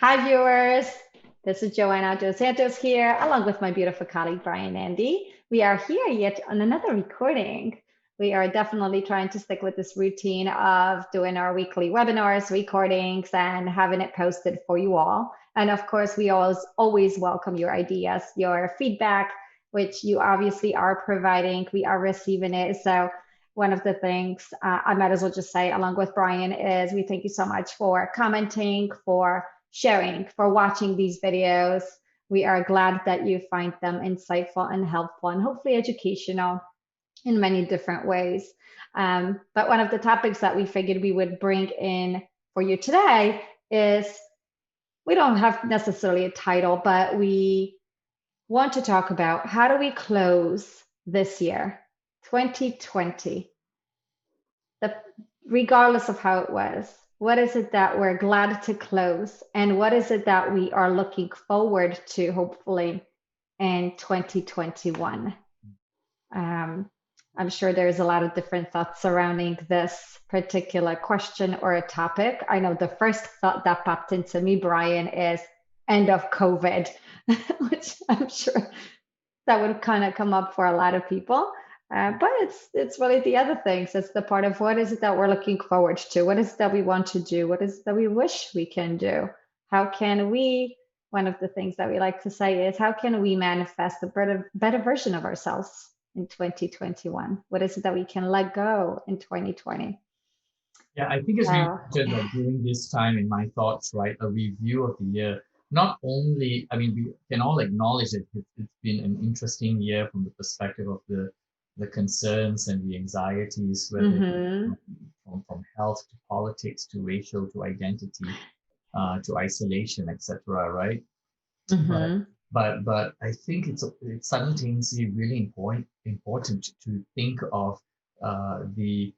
Hi, viewers. This is Joanna Dos Santos here, along with my beautiful colleague, Brian Andy. We are here yet on another recording. We are definitely trying to stick with this routine of doing our weekly webinars, recordings, and having it posted for you all. And of course, we always welcome your ideas, your feedback, which you obviously are providing. We are receiving it. So one of the things I might as well just say, along with Brian, is we thank you so much for commenting, for sharing, for watching these videos. We are glad that you find them insightful and helpful and hopefully educational in many different ways. But one of the topics that we figured we would bring in for you today is, we don't have necessarily a title, but we want to talk about how do we close this year, 2020, regardless of how it was. What is it that we're glad to close? And what is it that we are looking forward to, hopefully, in 2021? I'm sure there's a lot of different thoughts surrounding this particular question or a topic. I know the first thought that popped into me, Brian, is end of COVID, which I'm sure that would kind of come up for a lot of people. But it's really the other things. It's the part of what is it that we're looking forward to? What is it that we want to do? What is it that we wish we can do? How can we, one of the things that we like to say is, how can we manifest a better version of ourselves in 2021? What is it that we can let go in 2020? Yeah, I think it's really important that during this time, in my thoughts, right, a review of the year. Not only, I mean, we can all acknowledge that it's been an interesting year from the perspective of the concerns and the anxieties, whether from health to politics to racial to identity to isolation, etc. Right? But I think it's simultaneously really important to think of the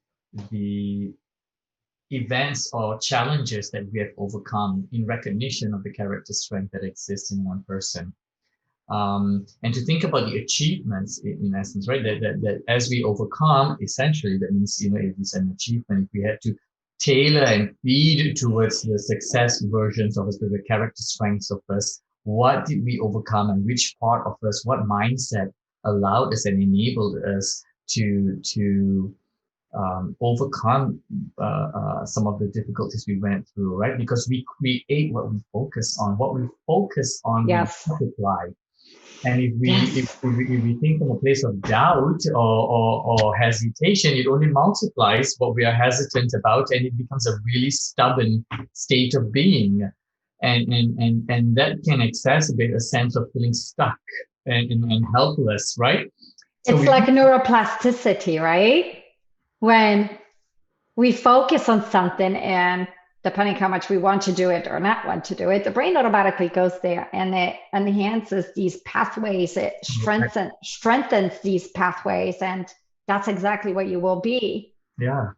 events or challenges that we have overcome in recognition of the character strength that exists in one person. And to think about the achievements in essence, right? That as we overcome, essentially, that means, if it's an achievement, if we had to tailor and feed towards the success versions of us, the character strengths of us, what did we overcome and which part of us, what mindset allowed us and enabled us to overcome some of the difficulties we went through, right? Because we create what we focus on. What we focus on, Yes. we multiply. And if we think from a place of doubt or hesitation, it only multiplies what we are hesitant about, and it becomes a really stubborn state of being. And that can exacerbate a sense of feeling stuck and helpless, right? So it's like neuroplasticity, right? When we focus on something, and depending how much we want to do it or not want to do it, the brain automatically goes there and it enhances these pathways. It strengthens these pathways, and that's exactly what you will be. Yeah.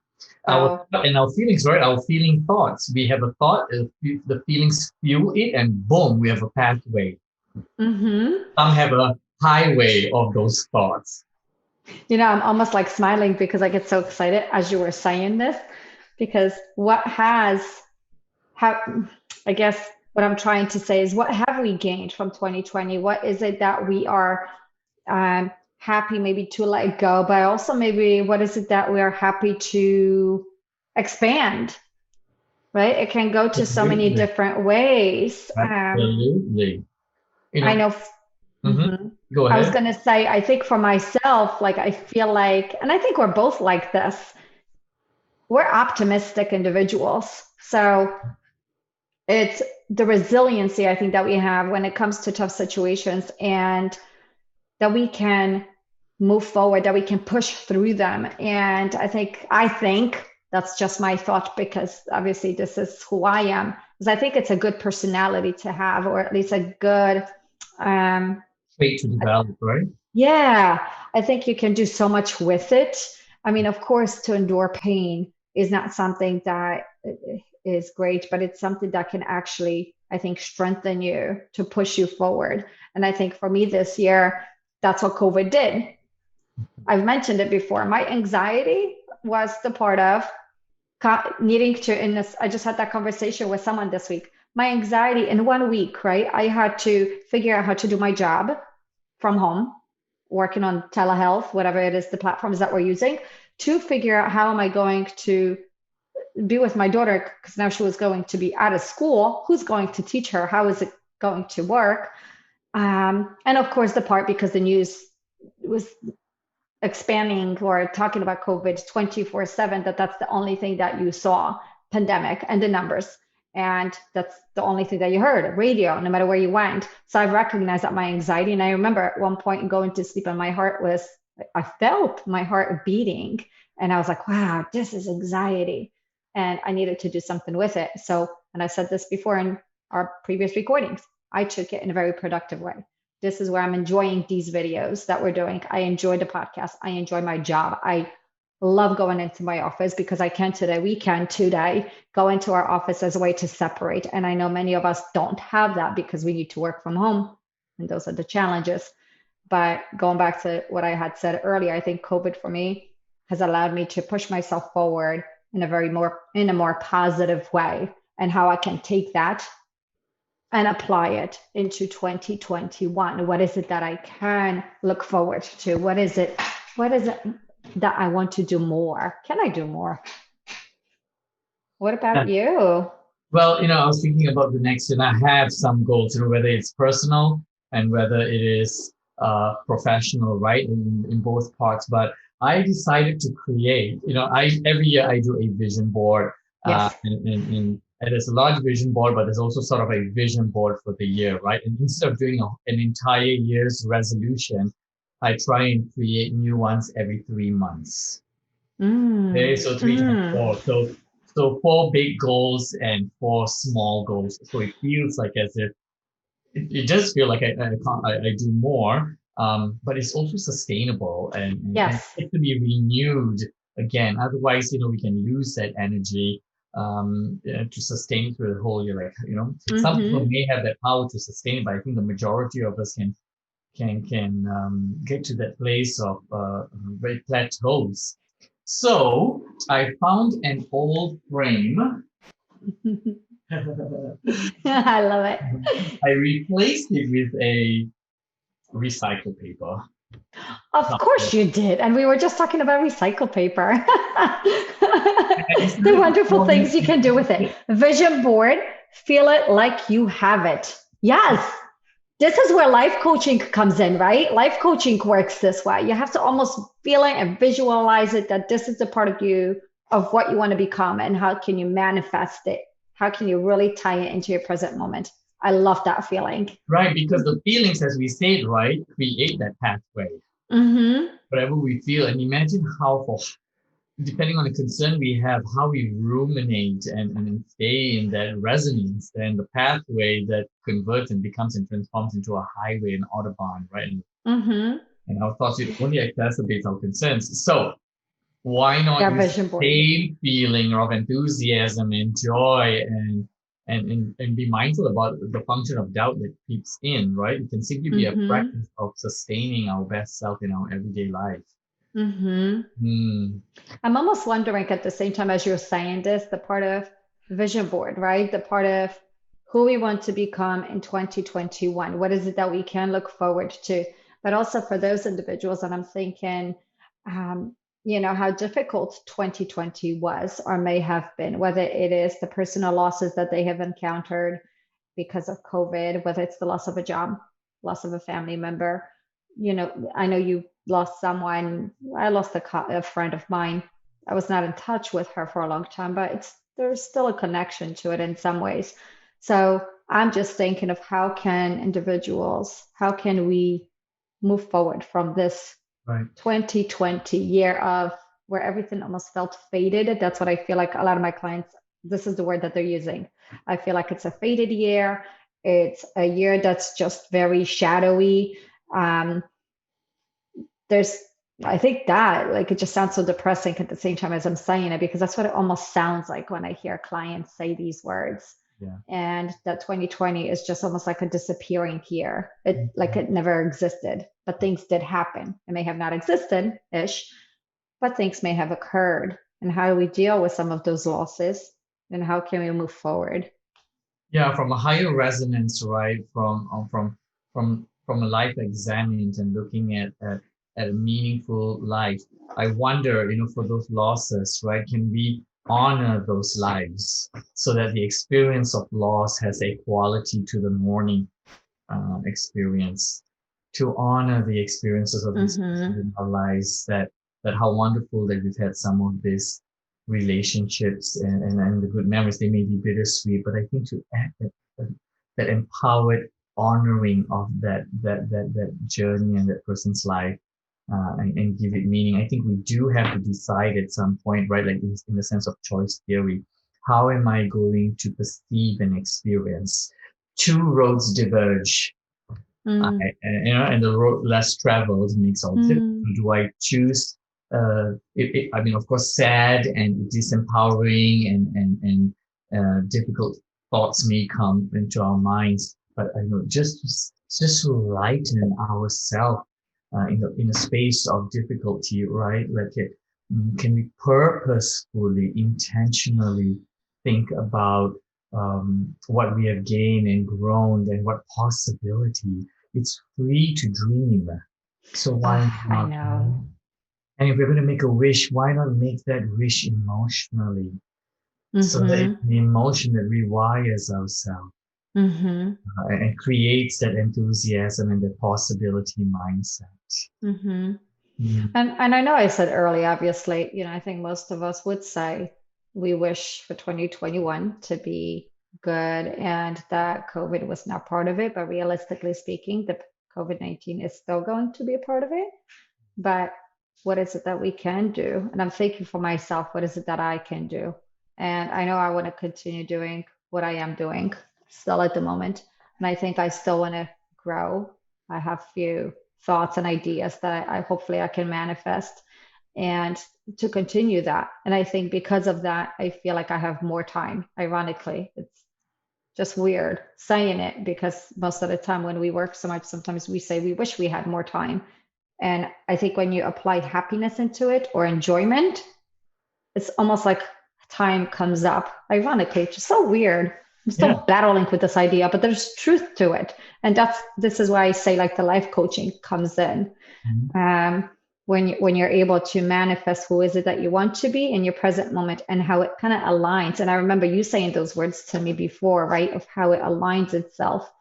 Our feelings, right? Our feeling thoughts. We have a thought, the feelings fuel it, and boom, we have a pathway. Some have a highway of those thoughts. I'm almost like smiling because I get so excited as you were saying this, because I guess what I'm trying to say is, what have we gained from 2020? What is it that we are happy maybe to let go, but also maybe what is it that we are happy to expand, right? It can go to so many different ways. Absolutely. I know. Go ahead. I was going to say, I think for myself, like, I feel like, and I think we're both like this, we're optimistic individuals. So it's the resiliency, I think, that we have when it comes to tough situations, and that we can move forward, that we can push through them. And I think that's just my thought, because obviously this is who I am, because I think it's a good personality to have, or at least a good trait to develop, right? Yeah, I think you can do so much with it. I mean, of course, to endure pain is not something that is great, but it's something that can actually, I think, strengthen you to push you forward. And I think for me this year, that's what COVID did. I've mentioned it before. My anxiety was the part of needing to, I just had that conversation with someone this week. my anxiety in 1 week, right? I had to figure out how to do my job from home, working on telehealth, whatever it is, the platforms that we're using, to figure out how am I going to be with my daughter, because now she was going to be out of school. Who's going to teach her? How is it going to work? And of course, the part because the news was expanding or talking about COVID 24/7, that's the only thing that you saw, pandemic and the numbers. And that's the only thing that you heard, radio, no matter where you went. So I've recognized that my anxiety, and I remember at one point going to sleep and my heart was, I felt my heart beating. And I was like, wow, this is anxiety. And I needed to do something with it. So, and I said this before in our previous recordings, I took it in a very productive way. This is where I'm enjoying these videos that we're doing. I enjoy the podcast. I enjoy my job. I love going into my office because I can today. We can today go into our office as a way to separate. And I know many of us don't have that because we need to work from home. And those are the challenges. But going back to what I had said earlier, I think COVID for me has allowed me to push myself forward in a more positive way, and how I can take that and apply it into 2021. What is it that I can look forward to? What is it that I want to do more? Can I do more? What about you? Well, I was thinking about the next, and I have some goals, whether it's personal and whether it is professional, right? In both parts. But I decided to create, every year I do a vision board. Yes. And there's a large vision board, but there's also sort of a vision board for the year, right? And instead of doing an entire year's resolution, I try and create new ones every 3 months. Okay, so 3 times 4. So 4 big goals and 4 small goals. So it feels like as if it does feel like I do more, but it's also sustainable and Yes. it to be renewed again. Otherwise, we can lose that energy to sustain through the whole year. Some people may have that power to sustain, but I think the majority of us can get to that place of very plateaus. So I found an old frame. I love it. I replaced it with a recycled paper. Of course you did. And we were just talking about recycled paper. The wonderful things you can do with it. Vision board, feel it like you have it. Yes. This is where life coaching comes in, right? Life coaching works this way. You have to almost feel it and visualize it, that this is the part of you, of what you want to become, and how can you manifest it? How can you really tie it into your present moment? I love that feeling. Right, because the feelings, as we said, right, create that pathway. Whatever we feel, and imagine how, depending on the concern we have, how we ruminate and stay in that resonance, and the pathway that converts and becomes and transforms into a highway, an autobahn, right? And our thoughts, it only exacerbates our concerns. So why not use the same feeling of enthusiasm and joy and be mindful about the function of doubt that creeps in, right? It can simply be a practice of sustaining our best self in our everyday life. I'm almost wondering at the same time as you're saying this, the part of vision board, right? The part of who we want to become in 2021. What is it that we can look forward to? But also for those individuals, and I'm thinking, how difficult 2020 was or may have been, whether it is the personal losses that they have encountered because of COVID, whether it's the loss of a job, loss of a family member. I know you lost someone. I lost a friend of mine. I was not in touch with her for a long time, but there's still a connection to it in some ways. So I'm just thinking of how can we move forward from this 2020 year of where everything almost felt faded. That's what I feel like a lot of my clients, this is the word that they're using. I feel like it's a faded year. It's a year that's just very shadowy. I think that it just sounds so depressing at the same time as I'm saying it, because that's what it almost sounds like when I hear clients say these words. Yeah. And that 2020 is just almost like a disappearing year. Like it never existed, but things did happen. It may have not existed-ish, but things may have occurred. And how do we deal with some of those losses? And how can we move forward? Yeah, from a higher resonance, right? From a life examined and looking at a meaningful life. I wonder, for those losses, right? Can we honor those lives so that the experience of loss has a quality to the mourning experience? To honor the experiences of these people Mm-hmm. in our lives, that how wonderful that we've had some of these relationships and the good memories. They may be bittersweet, but I think to add that empowered honoring of that journey and that person's life, and give it meaning. I think we do have to decide at some point, right? Like in the sense of choice theory, how am I going to perceive an experience? Two roads diverge, Mm. and the road less traveled makes all the difference. Mm. Do I choose? I mean, of course, sad and disempowering and difficult thoughts may come into our minds, but I know just to lighten ourselves in a space of difficulty, right? Can we purposefully, intentionally think about what we have gained and grown and what possibility it's free to dream. So why Ah, I not? know. And if we're going to make a wish, why not make that wish emotionally? So that it's Mm-hmm. the emotion that rewires ourselves Mm-hmm. and creates that enthusiasm and the possibility mindset. Mm-hmm. Mm. And I know I said early, obviously, I think most of us would say we wish for 2021 to be good and that COVID was not part of it. But realistically speaking, the COVID-19 is still going to be a part of it. But what is it that we can do? And I'm thinking for myself, what is it that I can do? And I know I want to continue doing what I am doing still at the moment. And I think I still want to grow. I have few thoughts and ideas that I hopefully I can manifest and to continue that. And I think because of that, I feel like I have more time. Ironically, it's just weird saying it because most of the time when we work so much, sometimes we say we wish we had more time. And I think when you apply happiness into it or enjoyment, it's almost like time comes up. Ironically, it's just so weird. I'm Yeah. still battling with this idea, but there's truth to it. And this is why I say like the life coaching comes in. Mhm. Um, when you're able to manifest who is it that you want to be in your present moment and how it kind of aligns. And I remember you saying those words to me before, right? Of how it aligns itself.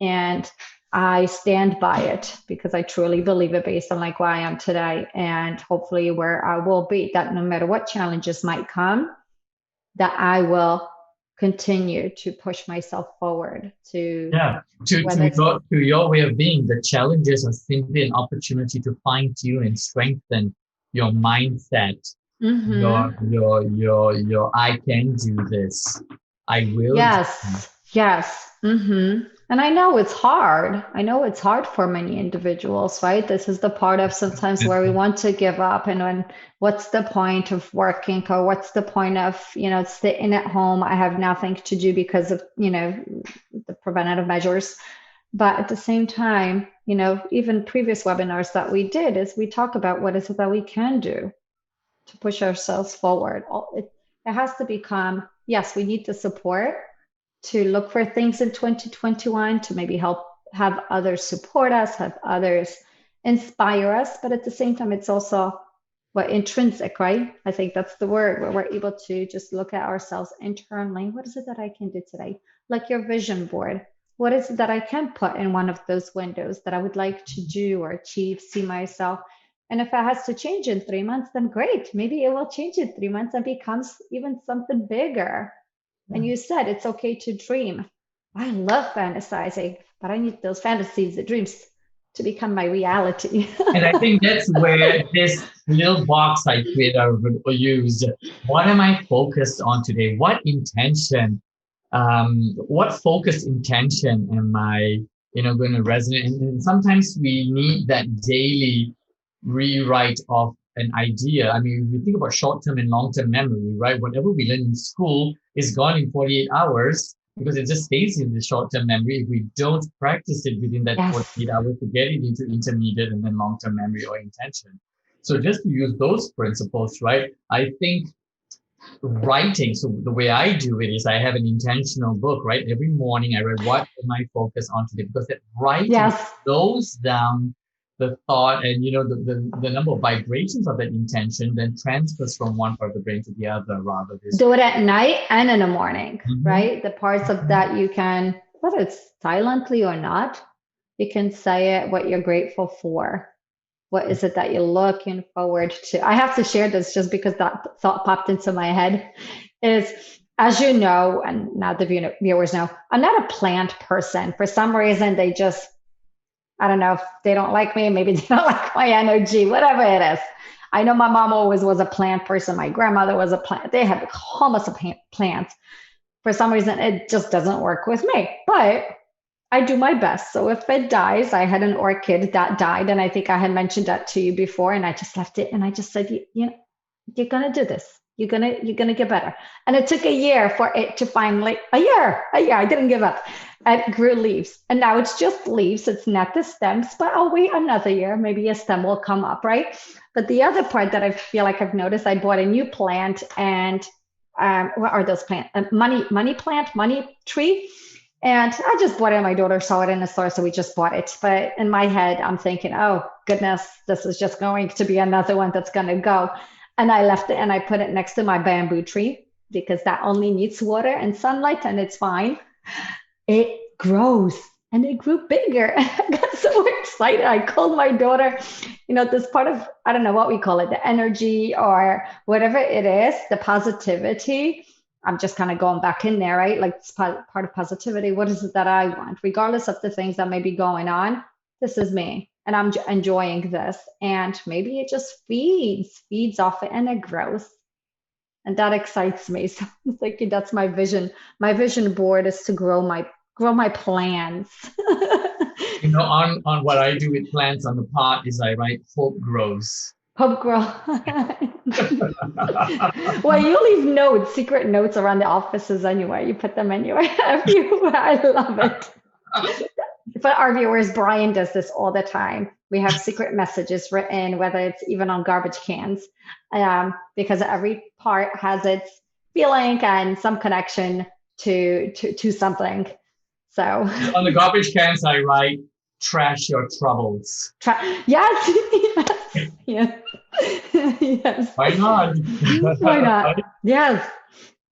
And I stand by it because I truly believe it based on like where I am today and hopefully where I will be, that no matter what challenges might come, that I will continue to push myself forward to Yeah. To, whether to it's your to your way of being, the challenges are simply an opportunity to fine tune and strengthen your mindset, your I can do this. I will do this. yes, yes. And I know it's hard. I know it's hard for many individuals, right? This is the part of sometimes where we want to give up and when what's the point of working or what's the point of, sitting at home? I have nothing to do because of, the preventative measures. But at the same time, even previous webinars that we did is we talk about what is it that we can do to push ourselves forward. It has to become, yes, we need the support to look for things in 2021 to maybe help have others support us, have others inspire us. But at the same time, it's also what intrinsic, right? I think that's the word where we're able to just look at ourselves internally. What is it that I can do today? Like your vision board. What is it that I can put in one of those windows that I would like to do or achieve, see myself? And if it has to change in 3 months, then great. Maybe it will change in 3 months and becomes even something bigger. And you said it's okay to dream. I love fantasizing, but I need those fantasies, the dreams to become my reality. And I think that's where this little box I created or used. What am I focused on today? What intention? What focused intention am I, going to resonate? And sometimes we need that daily rewrite of an idea. I mean, if you think about short-term and long-term memory, right? Whatever we learn in school is gone in 48 hours because it just stays in the short-term memory. If we don't practice it within that Yes. 48 hours to get it into intermediate and then long-term memory or intention. So just to use those principles, right? I think writing. So the way I do it is I have an intentional book, right? Every morning I write, what am I focused on today? Because that writing Yes. slows down the thought, and the number of vibrations of that intention then transfers from one part of the brain to the other, rather this. Do it at night and in the morning, Mhm, right? The parts of mhm. that you can, whether it's silently or not, you can say it, what you're grateful for. What is it that you're looking forward to? I have to share this just because that thought popped into my head. Is, as you know, and now the viewers know, I'm not a plant person. For some reason, they just, I don't know if they don't like me, maybe they don't like my energy, whatever it is. I know my mom always was a plant person. My grandmother was a plant. They had almost a plant. For some reason, it just doesn't work with me. But I do my best. So if it dies, I had an orchid that died, and I think I had mentioned that to you before, and I just left it, and I just said, you know, you're gonna do this. You're gonna get better. And it took a year for it to finally a year. I didn't give up. It grew leaves, and now it's just leaves. It's not the stems, but I'll wait another year. Maybe a stem will come up, right? But the other part that I feel like I've noticed, I bought a new plant, and what are those plants? Money plant, money tree. And I just bought it. My daughter saw it in the store, so we just bought it. But in my head, I'm thinking, oh, goodness, this is just going to be another one that's going to go. And I left it and I put it next to my bamboo tree because that only needs water and sunlight and it's fine. It grows and it grew bigger. I got so excited. I called my daughter, this part of, I don't know what we call it, the energy or whatever it is, the positivity. I'm just kind of going back in there, right? Like it's part of positivity. What is it that I want? Regardless of the things that may be going on, this is me and I'm enjoying this. And maybe it just feeds off it and it grows. And that excites me. So I'm thinking that's my vision. My vision board is to grow my plans. On what I do with plants on the pot is I write hope grows. Hope grow. Well, you leave notes, secret notes around the offices anyway. You put them anywhere. Everywhere. I love it. For our viewers, Brian does this all the time. We have secret messages written, whether it's even on garbage cans, because every part has its feeling and some connection to something. So On the garbage cans, I write trash your troubles. yes, yes, yes. Why not? Why not? Yes.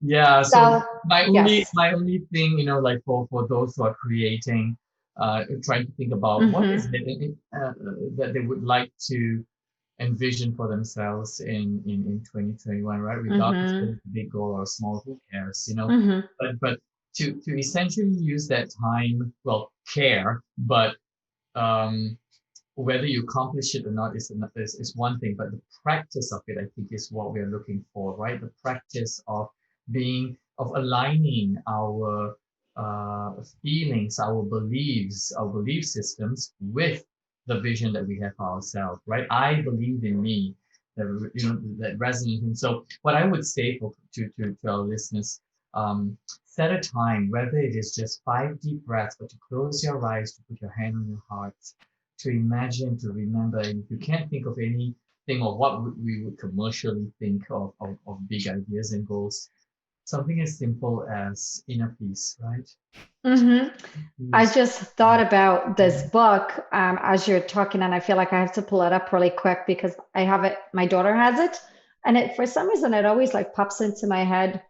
Yeah. So So my only yes. my only thing, like for those who are creating, trying to think about what is Hmm. it that they would like to envision for themselves in 2021, right? Regardless Hmm. whether it's a big goal or a small, who cares? Hmm. But to essentially use that time, well, care, but um, whether you accomplish it or not is one thing, but the practice of it, I think, is what we are looking for, right? The practice of aligning our feelings, our beliefs, our belief systems with the vision that we have for ourselves, right? I believe in me, that resonates. And so, what I would say to our listeners, set a time, whether it is just 5 deep breaths, but to close your eyes, to put your hand on your heart, to imagine, to remember. And if you can't think of anything of what we would commercially think of big ideas and goals, something as simple as inner peace, right? Hmm. I Peace. just thought about this book as you're talking, and I feel like I have to pull it up really quick because I have it. My daughter has it, and it for some reason it always like pops into my head.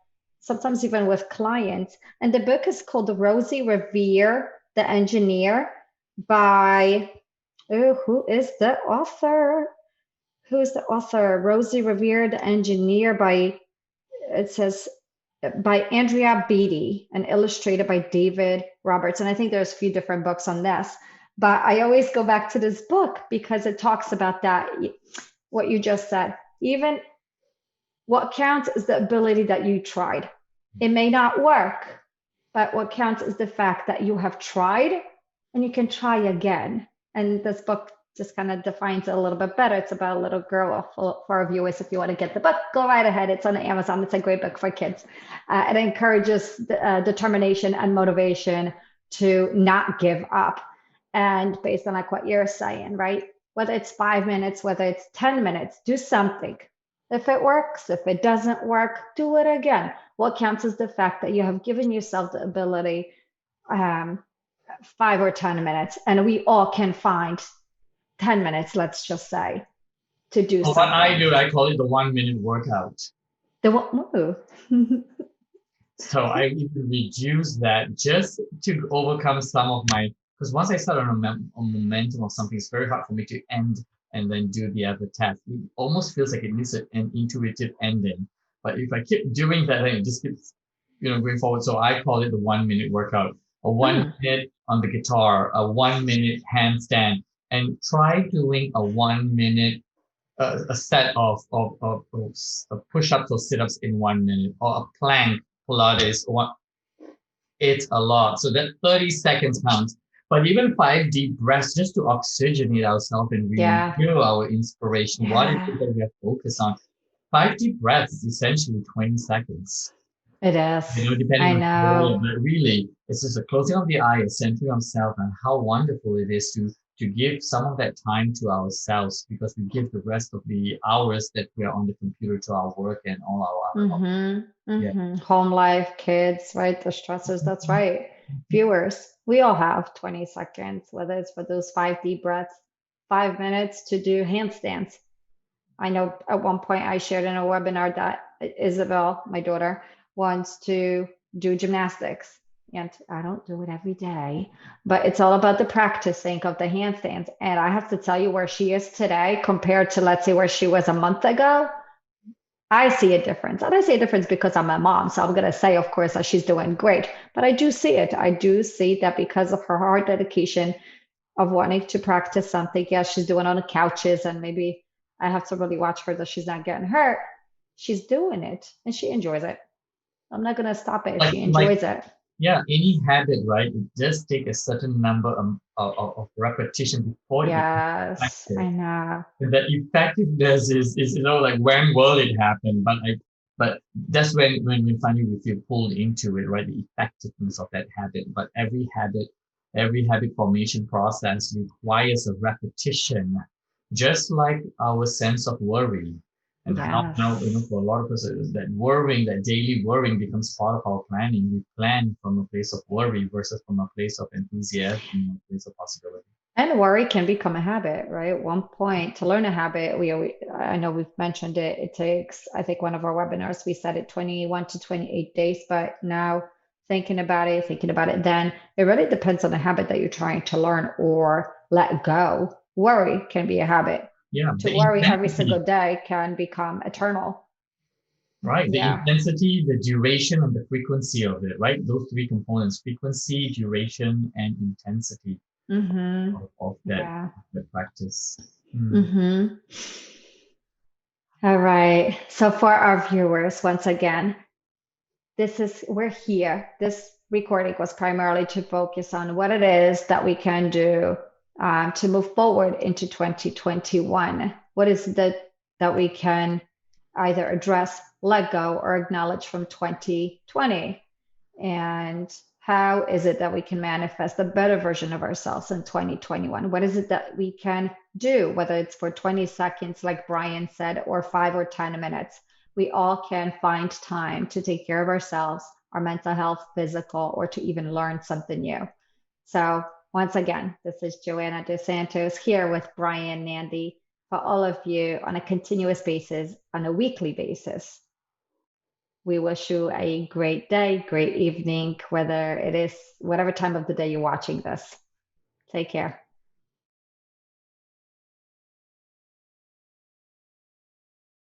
Sometimes even with clients. And the book is called Rosie Revere, the Engineer, by who is the author? Who is the author? Rosie Revere, the Engineer, by it says by Andrea Beatty and illustrated by David Roberts. And I think there's a few different books on this, but I always go back to this book because it talks about that, what you just said. Even what counts is the ability that you tried. It may not work, but what counts is the fact that you have tried and you can try again. And this book just kind of defines it a little bit better. It's about a little girl. For our viewers, if you want to get the book, go right ahead. It's on Amazon. It's a great book for kids. It encourages determination and motivation to not give up. And based on like what you're saying, right? Whether it's 5 minutes, whether it's 10 minutes, do something. If it works, if it doesn't work, do it again. What counts is the fact that you have given yourself the ability, um, 5 or 10 minutes, and we all can find 10 minutes, let's just say, to do So what I something. do, I call it the 1 minute workout. The what move? So I even reduce that just to overcome some of my, because once I start on a momentum of something, it's very hard for me to end and then do the other task. It almost feels like it needs an intuitive ending. But if I keep doing that, then it just keeps, going forward. So I call it the 1 minute workout, a one Hmm. minute on the guitar, a 1 minute handstand, and try doing a 1 minute a set of push-ups or sit-ups in 1 minute, or a plank Pilates. It's a lot. So that 30 seconds counts. But even 5 deep breaths just to oxygenate ourselves and Yeah. renew our inspiration. What is Yeah. it that we are focused on? 5 deep breaths is essentially 20 seconds. It is. Depending I on the area, know. but really, it's just a closing of the eye, a centering of self, and how wonderful it is to give some of that time to ourselves, because we give the rest of the hours that we are on the computer to our work and all our other. Mm-hmm. Yeah. Mm-hmm. Home life, kids, right? The stresses. That's right. Viewers, we all have 20 seconds, whether it's for those 5 deep breaths, 5 minutes to do handstands. I know at one point I shared in a webinar that Isabel, my daughter, wants to do gymnastics. And I don't do it every day, but it's all about the practicing of the handstands. And I have to tell you where she is today compared to, let's say, where she was a month ago. I see a difference. And I see a difference because I'm a mom. So I'm going to say, of course, that she's doing great. But I do see it. I do see that because of her hard dedication of wanting to practice something. Yeah, she's doing on the couches, and maybe I have to really watch her that she's not getting hurt. She's doing it and she enjoys it. I'm not gonna stop it if Like she like enjoys it. yeah, any habit, right? It does take a certain number of repetition before it becomes Yes, effective. I know. And the effectiveness is like when will it happen? But that's when we finally we feel pulled into it, right? The effectiveness of that habit. But every habit formation process requires a repetition, just like our sense of worry. And how now, Yes. for a lot of us, that worrying, that daily worrying becomes part of our planning. We plan from a place of worry versus from a place of enthusiasm, a place of possibility. And worry can become a habit, right? At one point, to learn a habit, I know we've mentioned it, it takes, I think one of our webinars, we said it 21 to 28 days, but now thinking about it, then it really depends on the habit that you're trying to learn or let go. Worry can be a habit. Yeah, To the worry every single intensity, day can become eternal. right? The Yeah. intensity, the duration, and the frequency of it, right? Those three components: frequency, duration, and intensity Mm-hmm. of Yeah. that practice. Hmm. Mm-hmm. All right. So for our viewers, once again, we're here. This recording was primarily to focus on what it is that we can do to move forward into 2021. What is it that we can either address, let go, or acknowledge from 2020? And how is it that we can manifest a better version of ourselves in 2021? What is it that we can do, whether it's for 20 seconds, like Brian said, or 5 or 10 minutes? We all can find time to take care of ourselves, our mental health, physical, or to even learn something new. So, once again, this is Joanna Dos Santos here with Brian Nandy for all of you on a continuous basis, on a weekly basis. We wish you a great day, great evening, whether it is whatever time of the day you're watching this. Take care.